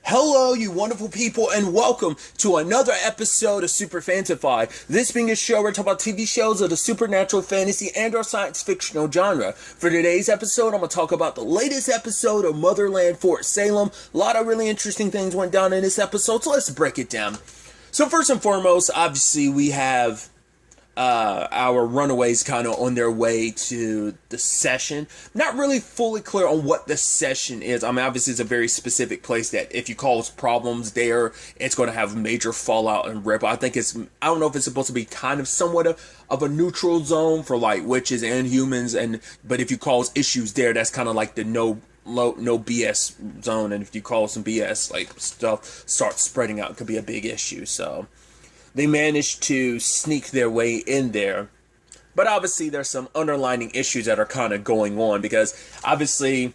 Hello, you wonderful people, and welcome to another episode of SuperFantaFi. This being a show where we talk about TV shows of the supernatural, fantasy, and or science fictional genre. For today's episode, I'm going to talk about the latest episode of Motherland Fort Salem. A lot of really interesting things went down in this episode, so let's break it down. So first and foremost, obviously we have our runaways kind of on their way to the session. Not really fully clear on what the session is. I mean, obviously it's a very specific place that if you cause problems there, it's going to have major fallout and ripple. I don't know if it's supposed to be kind of somewhat of a neutral zone for like witches and humans, but if you cause issues there, that's kind of like the no BS zone, and if you cause some BS, like stuff starts spreading out, it could be a big issue. So they managed to sneak their way in there. But obviously there's some underlying issues that are kind of going on, because obviously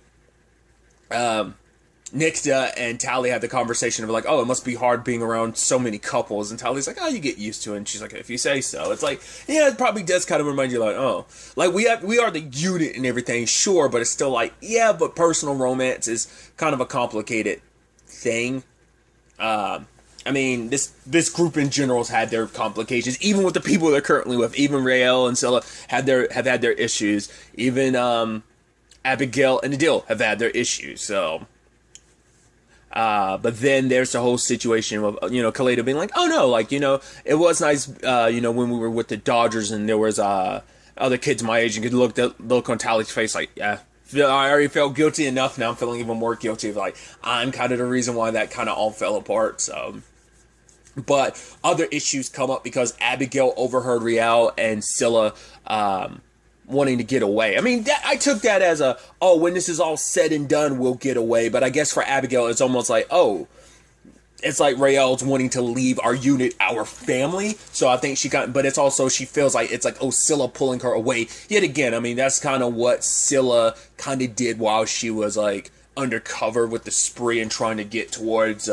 Nikta and Tally had the conversation of like, oh, it must be hard being around so many couples. And Tally's like, oh, you get used to it. And she's like, if you say so. It's like, yeah, it probably does kind of remind you like, oh, like we are the unit and everything, sure, but it's still like, yeah, but personal romance is kind of a complicated thing. I mean, this group in general has had their complications, even with the people they're currently with. Even Rael and Scylla have had their issues. Even Abigail and Adil have had their issues. So, but then there's the whole situation of Kaleda being like, oh no, like it was nice, when we were with the Dodgers and there was other kids my age, and could look on Tally's face like, yeah. I already felt guilty enough. Now I'm feeling even more guilty. Like I'm kind of the reason why that kind of all fell apart. So. But other issues come up because Abigail overheard Riel and Scylla wanting to get away. I mean, I took that as when this is all said and done, we'll get away. But I guess for Abigail, it's almost like, it's like Rael's wanting to leave our unit, our family. So I think but it's also, she feels like, it's like, Scylla pulling her away. Yet again, I mean, that's kind of what Scylla kind of did while she was like undercover with the spree and trying to get towards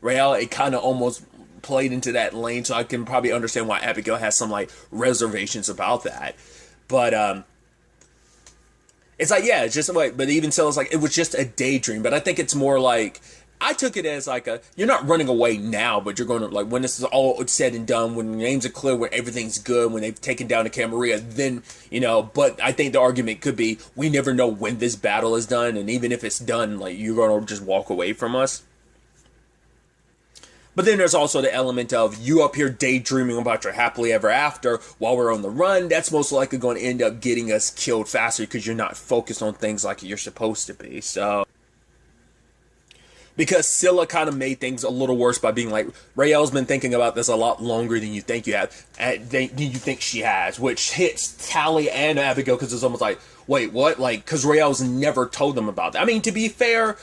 Rael. It kind of almost played into that lane, so I can probably understand why Abigail has some like reservations about that. But it's like, yeah, it's just like, but even so, it's like it was just a daydream. But I think it's more like, I took it as like you're not running away now, but you're going to, like, when this is all said and done, when names are clear, when everything's good, when they've taken down the Camarilla, then, but I think the argument could be, we never know when this battle is done, and even if it's done, like, you're going to just walk away from us. But then there's also the element of you up here daydreaming about your happily ever after while we're on the run. That's most likely going to end up getting us killed faster because you're not focused on things like you're supposed to be. So, because Scylla kind of made things a little worse by being like, Rael's been thinking about this a lot longer than you think you have, than you think she has, which hits Tally and Abigail, because it's almost like, wait, what? Like, because Rael's never told them about that. I mean, to be fair,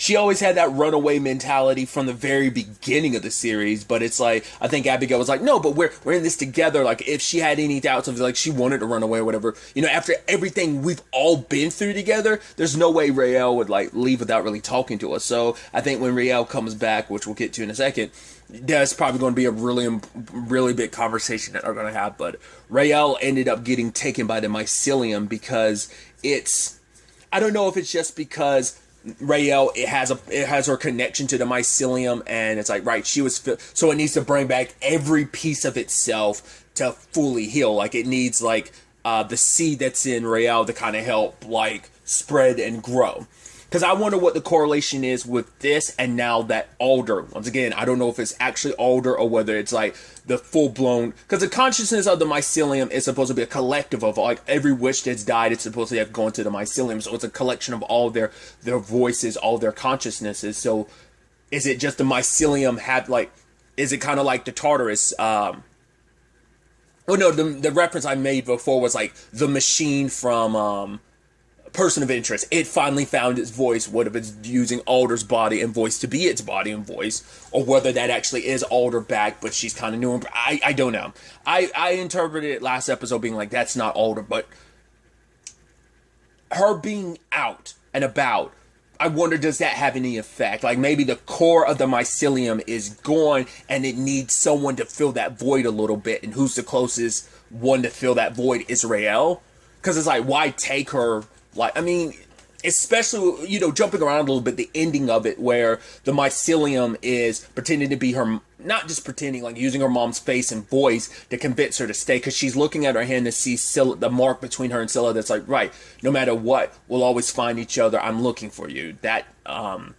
she always had that runaway mentality from the very beginning of the series, but it's like, I think Abigail was like, no, but we're in this together. Like, if she had any doubts of, like, she wanted to run away or whatever, after everything we've all been through together, there's no way Rael would, like, leave without really talking to us. So I think when Rael comes back, which we'll get to in a second, that's probably going to be a really, really big conversation that they're going to have. But Rael ended up getting taken by the Mycelium because I don't know if it's just because Rael, it has her connection to the Mycelium, and it's like, right, so it needs to bring back every piece of itself to fully heal. Like, it needs, like, the seed that's in Rael to kind of help, like, spread and grow. Because I wonder what the correlation is with this and now that Alder. Once again, I don't know if it's actually Alder or whether it's like the full-blown... Because the consciousness of the Mycelium is supposed to be a collective of, like, every witch that's died, it's supposed to have gone to the Mycelium. So it's a collection of all their voices, all their consciousnesses. So is it just the Mycelium is it kind of like the Tartarus? The reference I made before was like the machine from... Person of Interest. It finally found its voice, whether it's using Alder's body and voice to be its body and voice, or whether that actually is Alder back, but she's kind of new. I don't know. I interpreted it last episode being like, that's not Alder, but her being out and about, I wonder, does that have any effect? Like, maybe the core of the Mycelium is gone and it needs someone to fill that void a little bit, and who's the closest one to fill that void? Is Rael. Because it's like, why take her? Like, I mean, especially, jumping around a little bit, the ending of it where the mycelium is pretending to be her, not just pretending, like using her mom's face and voice to convince her to stay, because she's looking at her hand to see the mark between her and Scylla that's like, right, no matter what, we'll always find each other, I'm looking for you. But the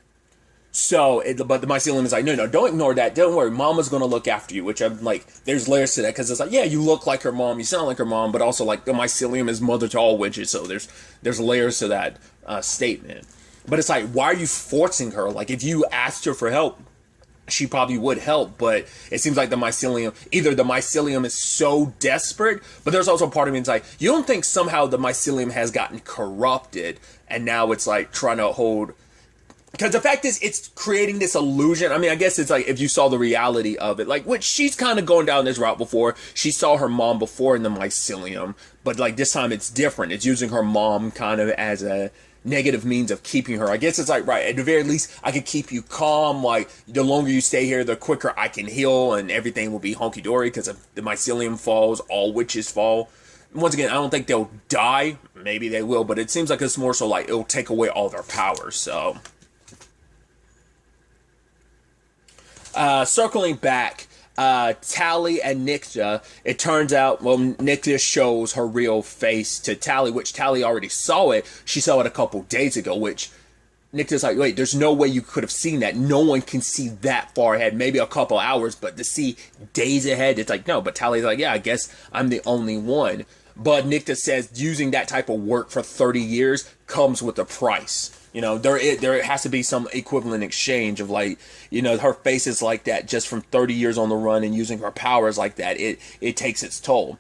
mycelium is like, no, don't ignore that. Don't worry, Mama's gonna look after you. Which I'm like, there's layers to that, because it's like, yeah, you look like her mom, you sound like her mom, but also like the mycelium is mother to all witches. So there's layers to that statement. But it's like, why are you forcing her? Like, if you asked her for help, she probably would help. But it seems like either the mycelium is so desperate, but there's also a part of me that's like, you don't think somehow the mycelium has gotten corrupted and now it's like trying to hold. Because the fact is, it's creating this illusion. I mean, I guess it's like, if you saw the reality of it, like, which she's kind of going down this route before. She saw her mom before in the mycelium, but like this time it's different. It's using her mom kind of as a negative means of keeping her. I guess it's like, right, at the very least, I can keep you calm. Like, the longer you stay here, the quicker I can heal and everything will be hunky-dory, because if the mycelium falls, all witches fall. Once again, I don't think they'll die. Maybe they will, but it seems like it's more so like it'll take away all their powers, so. Circling back, Tally and Nycta, it turns out, well, Nycta shows her real face to Tally, which Tally already saw it. She saw it a couple days ago, which Nycta's like, wait, there's no way you could have seen that. No one can see that far ahead. Maybe a couple hours, but to see days ahead, it's like, no. But Tally's like, yeah, I guess I'm the only one. But Nycta says using that type of work for 30 years comes with a price. There has to be some equivalent exchange of, like, her face is like that just from 30 years on the run and using her powers like that. It takes its toll.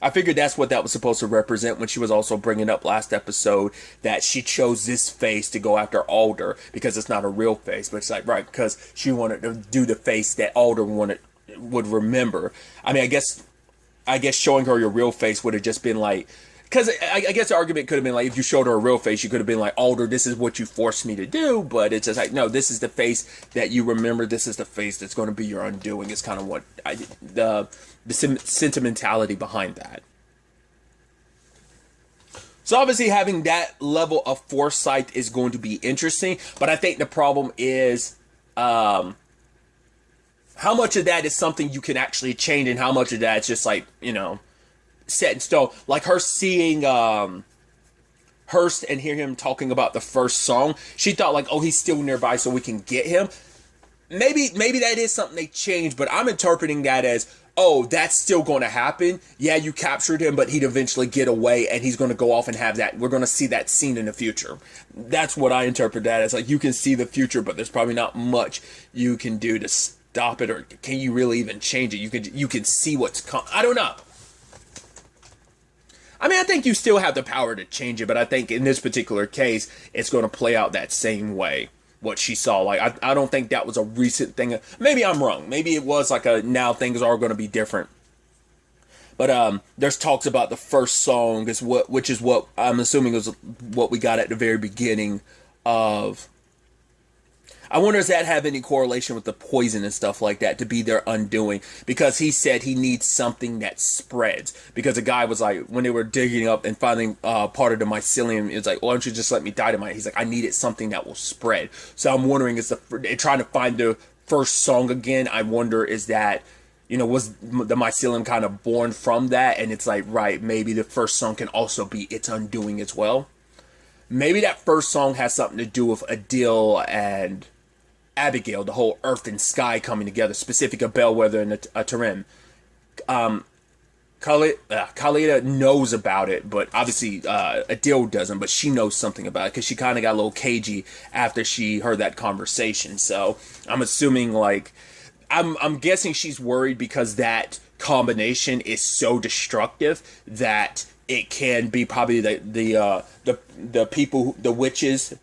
I figured that's what that was supposed to represent when she was also bringing up last episode that she chose this face to go after Alder because it's not a real face. But it's like, right, because she wanted to do the face that Alder would remember. I mean, I guess showing her your real face would have just been like, because I guess the argument could have been like, if you showed her a real face, you could have been like, Alder, this is what you forced me to do. But it's just like, no, this is the face that you remember. This is the face that's going to be your undoing. Is kind of what the sentimentality behind that. So obviously having that level of foresight is going to be interesting. But I think the problem is how much of that is something you can actually change and how much of that is just like, set in stone. Like her seeing Hurst and hear him talking about the first song, she thought like, oh, he's still nearby so we can get him. Maybe that is something they changed, but I'm interpreting that as, oh, that's still going to happen. Yeah, you captured him, but he'd eventually get away and he's going to go off and have that. We're going to see that scene in the future. That's what I interpret that as. Like, you can see the future, but there's probably not much you can do to stop it, or can you really even change it? You can see what's coming. I don't know. I mean, I think you still have the power to change it, but I think in this particular case, it's going to play out that same way, what she saw. Like, I don't think that was a recent thing. Maybe I'm wrong. Maybe it was like a now things are going to be different. But there's talks about the first song, which is what I'm assuming was what we got at the very beginning of. I wonder, does that have any correlation with the poison and stuff like that to be their undoing? Because he said he needs something that spreads. Because the guy was like, when they were digging up and finding part of the mycelium, it's like, why don't you just let me dynamite? He's like, I needed something that will spread. So I'm wondering, they're trying to find the first song again. I wonder, is that, was the mycelium kind of born from that? And it's like, right, maybe the first song can also be its undoing as well. Maybe that first song has something to do with Adil and Abigail, the whole earth and sky coming together, specific a bellwether and a Tarim. Khalida knows about it, but obviously Adil doesn't, but she knows something about it because she kind of got a little cagey after she heard that conversation. So I'm assuming, like, I'm guessing she's worried because that combination is so destructive that it can be probably the people, the witches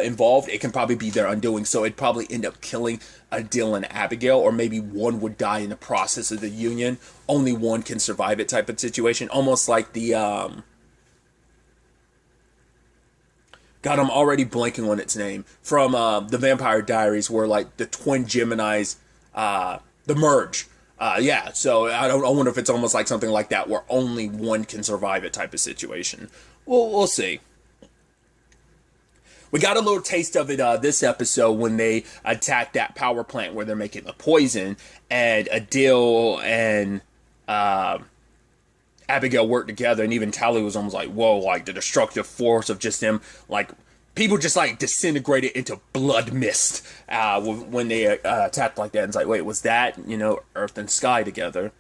involved, it can probably be their undoing. So it'd probably end up killing Adil and Abigail, or maybe one would die in the process of the union. Only one can survive it type of situation. Almost like the God, I'm already blanking on its name. From the Vampire Diaries, where like the twin Geminis, the merge. Yeah, so I wonder if it's almost like something like that, where only one can survive it type of situation. We'll see. We got a little taste of it this episode when they attacked that power plant where they're making the poison, and Adil and Abigail worked together, and even Tally was almost like, whoa, like the destructive force of just them, like people just like disintegrated into blood mist when they attacked like that. And it's like, wait, was that, Earth and Sky together?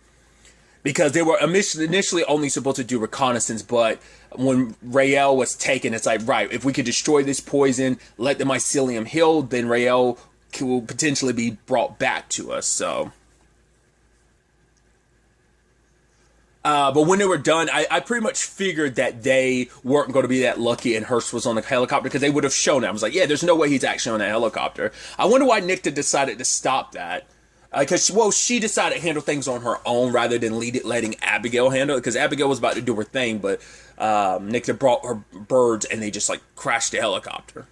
Because they were initially only supposed to do reconnaissance, but when Rael was taken, it's like, right, if we could destroy this poison, let the mycelium heal, then Rael will potentially be brought back to us, so. But when they were done, I pretty much figured that they weren't going to be that lucky and Hearst was on the helicopter, because they would have shown it. I was like, yeah, there's no way he's actually on that helicopter. I wonder why Nicta decided to stop that. Because, she decided to handle things on her own rather than letting Abigail handle it. Because Abigail was about to do her thing, but Nicta brought her birds and they just, crashed the helicopter.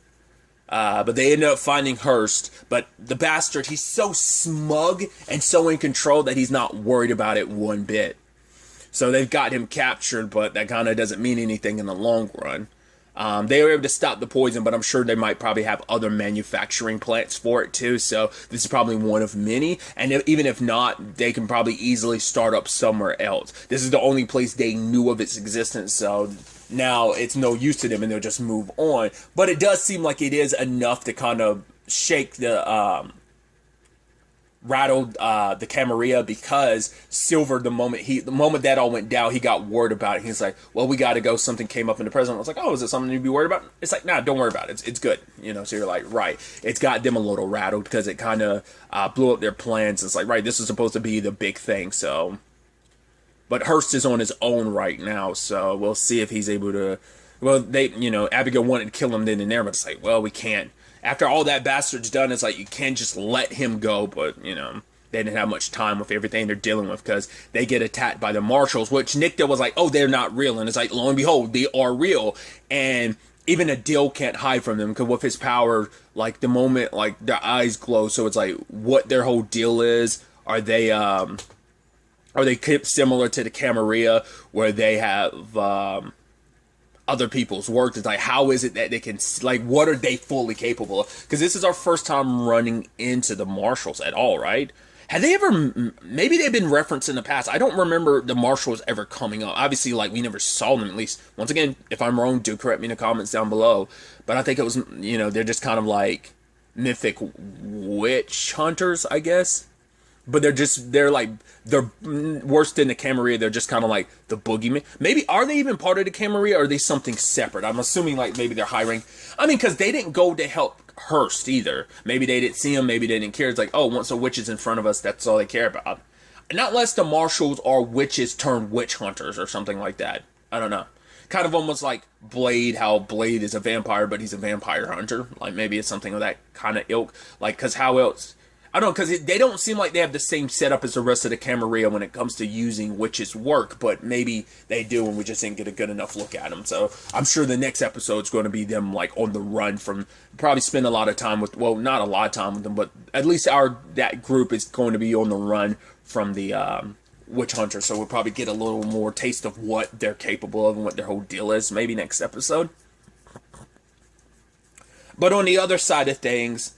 But they ended up finding Hearst. But the bastard, he's so smug and so in control that he's not worried about it one bit. So they've got him captured, but that kind of doesn't mean anything in the long run. They were able to stop the poison, but I'm sure they might probably have other manufacturing plants for it too. So this is probably one of many. And even if not, they can probably easily start up somewhere else. This is the only place they knew of its existence. So now it's no use to them and they'll just move on. But it does seem like it is enough to kind of shake the, rattled the Camarilla, because Silver, the moment that all went down, he got worried about it. He's like, well, we got to go. Something came up in the president. I was like, oh, is it something to be worried about? It's like, nah, don't worry about it. It's good. So you're like, right. It's got them a little rattled because it kind of blew up their plans. It's like, right, this is supposed to be the big thing. So, but Hearst is on his own right now. So we'll see if he's able to, well, Abigail wanted to kill him then and there, but it's like, well, we can't. After all that bastard's done, it's like, you can't just let him go, but, they didn't have much time with everything they're dealing with, because they get attacked by the marshals, which Nicta was like, oh, they're not real, and it's like, lo and behold, they are real, and even Adil can't hide from them, because with his power, the moment, their eyes glow, so it's like, what their whole deal is, are they similar to the Camarilla, where they have, other people's work? Is like, how is it that they can, what are they fully capable of? Because this is our first time running into the marshals at all, right? Have they ever, maybe they've been referenced in the past. I don't remember the marshals ever coming up. Obviously, we never saw them, at least. Once again, if I'm wrong, do correct me in the comments down below. But I think it was, they're just kind of mythic witch hunters, I guess. But they're worse than the Camarilla. They're just kind of like the boogeyman. Maybe, are they even part of the Camarilla, or are they something separate? I'm assuming maybe they're high rank. I mean, because they didn't go to help Hearst either. Maybe they didn't see him. Maybe they didn't care. It's like, oh, once a witch is in front of us, that's all they care about. Not unless the marshals are witches turned witch hunters or something like that. I don't know. Kind of almost like Blade, how Blade is a vampire, but he's a vampire hunter. Maybe it's something of that kind of ilk. Because how else? I don't know, because they don't seem like they have the same setup as the rest of the Camarilla when it comes to using witches' work, but maybe they do and we just didn't get a good enough look at them. So I'm sure the next episode's going to be them on the run from, probably spend a lot of time with, well, not a lot of time with them, but at least that group is going to be on the run from the witch hunter, so we'll probably get a little more taste of what they're capable of and what their whole deal is, maybe next episode. But on the other side of things,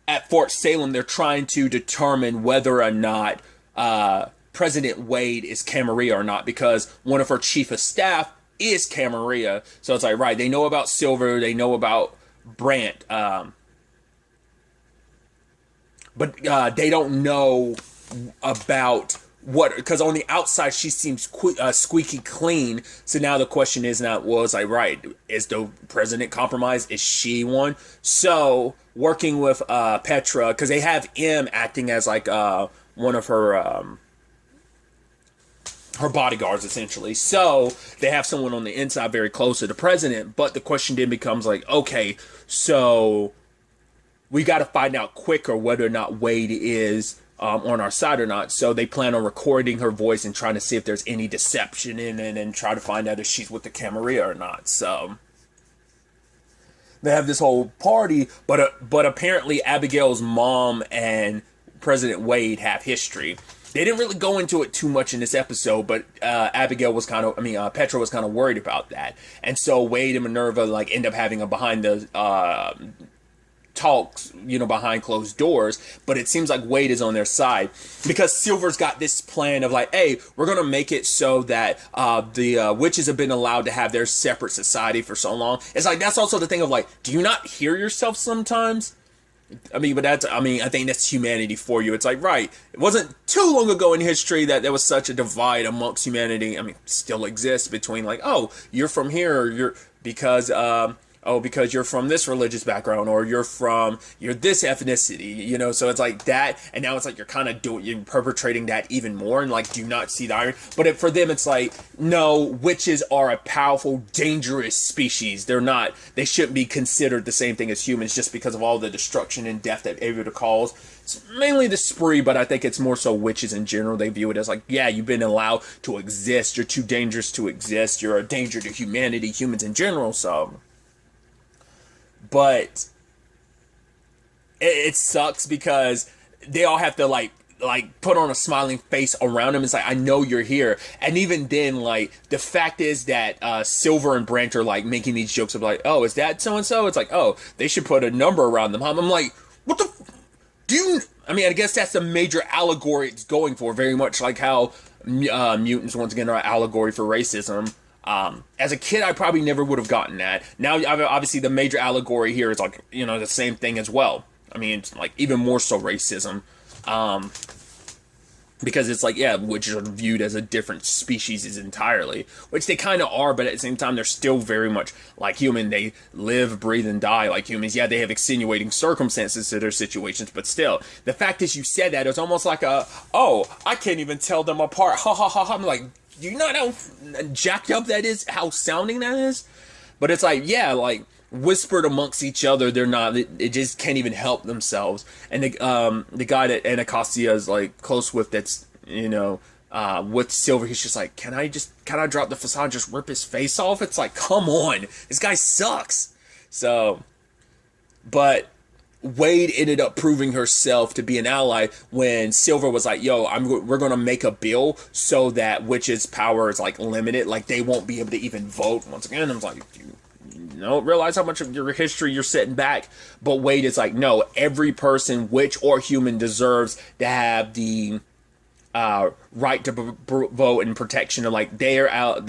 at Fort Salem, they're trying to determine whether or not President Wade is Camarilla or not, because one of her chief of staff is Camarilla. So it's like, right, they know about Silver, they know about Brant, but they don't know about what, because on the outside she seems squeaky clean. So now the question is now, well, it's like, right, is the president compromised? Is she one? So working with Petra, because they have M acting as one of her bodyguards, essentially. So they have someone on the inside very close to the president. But the question then becomes okay, so we got to find out quicker whether or not Wade is on our side or not. So they plan on recording her voice and trying to see if there's any deception in it and try to find out if she's with the Camarilla or not. So they have this whole party, but apparently Abigail's mom and President Wade have history. they didn't really go into it too much in this episode, but Abigail was kind of, Petra was kind of worried about that. And so Wade and Minerva like end up having a behind the talks, behind closed doors, but it seems like Wade is on their side because Silver's got this plan of like, hey, we're gonna make it so that the witches have been allowed to have their separate society for so long. It's like, that's also the thing of like, do you not hear yourself sometimes? I think that's humanity for you. It's like, right, it wasn't too long ago in history that there was such a divide amongst humanity. Still exists between like, oh, you're from here, or you're because you're from this religious background, or you're this ethnicity, so it's like that, and now it's like you're perpetrating that even more, and like, do you not see the irony? But for them, it's like, no, witches are a powerful, dangerous species. They shouldn't be considered the same thing as humans just because of all the destruction and death that they're able to cause. It's mainly the spree, but I think it's more so witches in general. They view it as like, yeah, you've been allowed to exist. You're too dangerous to exist. You're a danger to humanity, humans in general, so... But it sucks because they all have to like put on a smiling face around him. It's like, I know you're here. And even then, like, the fact is that Silver and Brant are like making these jokes of like, oh, is that so and so? It's like, oh, they should put a number around them. I'm like, what the do you... I guess that's the major allegory it's going for, very much like how mutants once again are an allegory for racism. As a kid, I probably never would have gotten that. Now, obviously, the major allegory here is like, the same thing as well. It's like even more so racism. Because it's like, yeah, witches are viewed as a different species entirely, which they kind of are, but at the same time, they're still very much like human. They live, breathe, and die like humans. Yeah, they have extenuating circumstances to their situations, but still, the fact is you said that, it's almost like I can't even tell them apart. Ha ha ha ha. I'm like, do you not know how jacked up that is? How sounding that is? But it's like, yeah, like whispered amongst each other, they're not. They just can't even help themselves. And the guy that Anacostia is like close with, that's with Silver, he's just like, can I drop the facade, just rip his face off? It's like, come on, this guy sucks. So, but Wade ended up proving herself to be an ally when Silver was like, yo, we're going to make a bill so that witches' power is like limited. Like they won't be able to even vote. Once again, I was like, you don't realize how much of your history you're setting back. But Wade is like, no, every person, witch or human, deserves to have the right to vote and protection. And like they have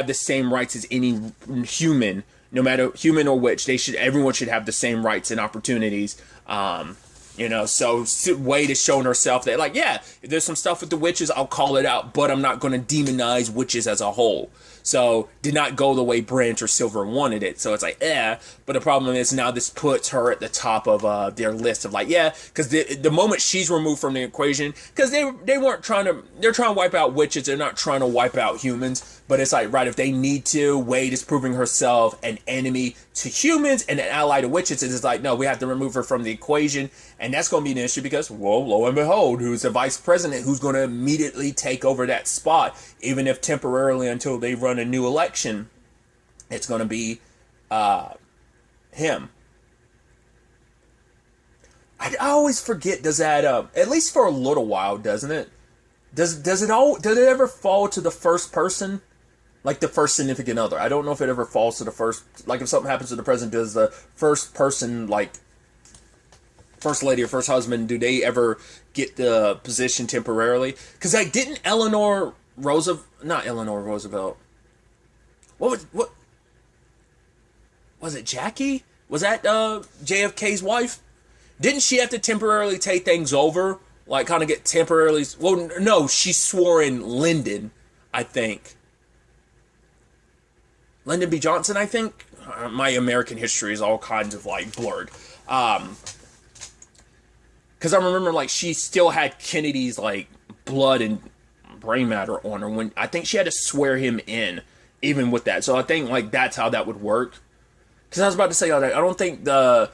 the same rights as any human. No matter human or witch, everyone should have the same rights and opportunities. So Wade has shown herself that, like, yeah, if there's some stuff with the witches, I'll call it out, but I'm not going to demonize witches as a whole. So, did not go the way Branch or Silver wanted it. So, it's like, but the problem is now this puts her at the top of their list of like, yeah, because the moment she's removed from the equation, because they're trying to wipe out witches, they're not trying to wipe out humans. But it's like, right, if they need to, Wade is proving herself an enemy to humans and an ally to witches. It's like, no, we have to remove her from the equation. And that's going to be an issue because, well, lo and behold, who's the vice president who's going to immediately take over that spot, even if temporarily until they run a new election, it's going to be him. I always forget, does that, at least for a little while, doesn't it? Did it ever fall to the first person? Like the first significant other. I don't know if it ever falls to the first, like if something happens to the president, does the first person, like first lady or first husband, do they ever get the position temporarily? Because like, didn't not Eleanor Roosevelt. What was it, Jackie? Was that JFK's wife? Didn't she have to temporarily take things over? Like kind of get temporarily, well, no, she swore in Lyndon, I think. Lyndon B. Johnson, I think. My American history is all kinds of like blurred. Because I remember like she still had Kennedy's like blood and brain matter on her when I think she had to swear him in, even with that. So I think like that's how that would work. Because I was about to say, I don't think the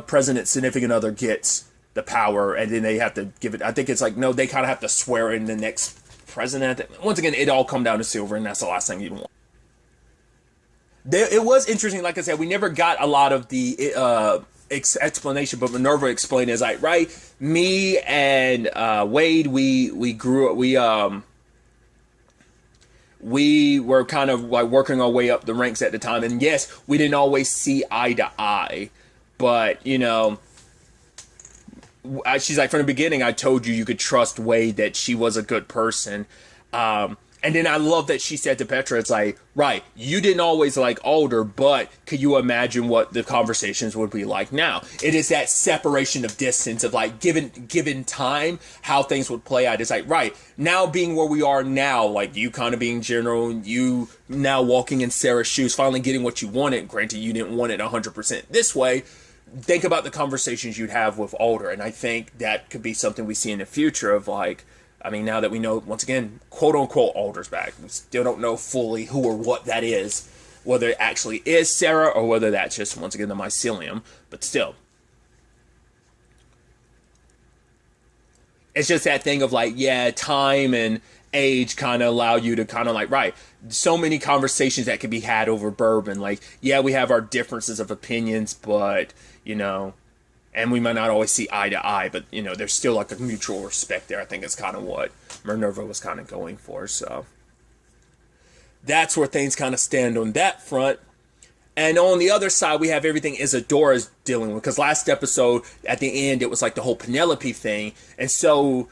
president's significant other gets the power and then they have to give it. I think it's like, no, they kind of have to swear in the next president. Once again, it all come down to Silver, and that's the last thing you want. It was interesting, like I said, we never got a lot of the explanation, but Minerva explained is like, right, me and Wade, we grew up, we were kind of like working our way up the ranks at the time, and yes, we didn't always see eye to eye, but you know, she's like, from the beginning, I told you could trust Wade, that she was a good person. And then I love that she said to Petra, it's like, right, you didn't always like Alder, but could you imagine what the conversations would be like now? It is that separation of distance of like, given time, how things would play out. It's like, right, now being where we are now, like you kind of being general, you now walking in Sarah's shoes, finally getting what you wanted. Granted, you didn't want it 100% this way. Think about the conversations you'd have with Alder, and I think that could be something we see in the future of like, I mean, now that we know, once again, quote-unquote, Alder's back, we still don't know fully who or what that is, whether it actually is Sarah or whether that's just, once again, the Mycelium, but still. It's just that thing of like, yeah, time and age kind of allow you to kind of like, right, so many conversations that can be had over bourbon. Like, yeah, we have our differences of opinions, but, you know, and we might not always see eye to eye, but, you know, there's still like a mutual respect there. I think it's kind of what Minerva was kind of going for. So that's where things kind of stand on that front. And on the other side, we have everything Isadora's dealing with. Because last episode, at the end, it was like the whole Penelope thing. And so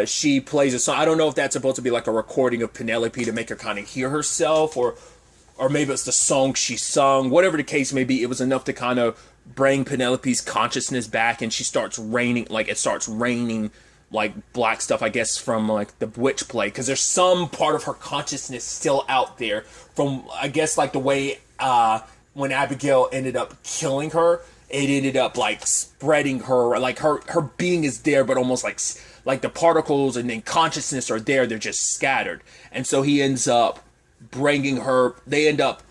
she plays a song. I don't know if that's supposed to be like a recording of Penelope to make her kind of hear herself. Or maybe it's the song she sung. Whatever the case may be, it was enough to kind of bring Penelope's consciousness back. And she starts raining, like it starts raining like black stuff, I guess, from like the witch play. Because there's some part of her consciousness still out there from, I guess, like the way... when Abigail ended up killing her, it ended up like spreading her, like her being is there, but almost like the particles and then consciousness are there, they're just scattered. And so he ends up bringing her, they end up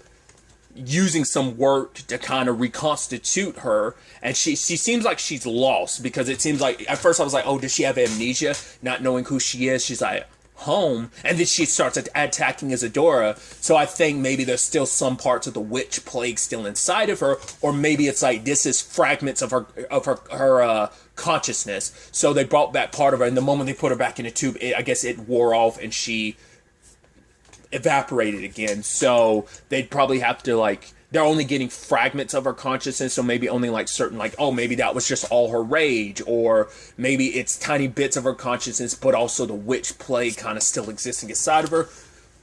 using some work to kind of reconstitute her, and she seems like she's lost, because it seems like, at first I was like, oh, does she have amnesia, not knowing who she is? She's like, home, and then she starts attacking Isadora. So I think maybe there's still some parts of the witch plague still inside of her, or maybe it's like this is fragments of her consciousness. So they brought back part of her, and the moment they put her back in the tube, I guess it wore off and she evaporated again. So they'd probably have to like, they're only getting fragments of her consciousness, so maybe only like certain, like, oh, maybe that was just all her rage, or maybe it's tiny bits of her consciousness, but also the witch plague kind of still existing inside of her.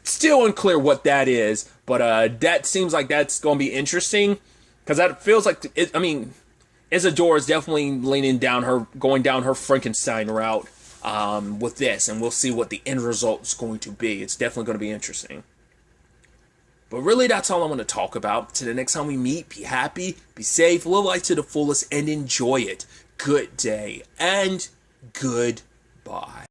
Still unclear what that is, but that seems like that's going to be interesting, because that feels like, I mean, Isadora is definitely going down her Frankenstein route with this, and we'll see what the end result is going to be. It's definitely going to be interesting. But really, that's all I want to talk about. Till the next time we meet, be happy, be safe, live life to the fullest, and enjoy it. Good day, and goodbye.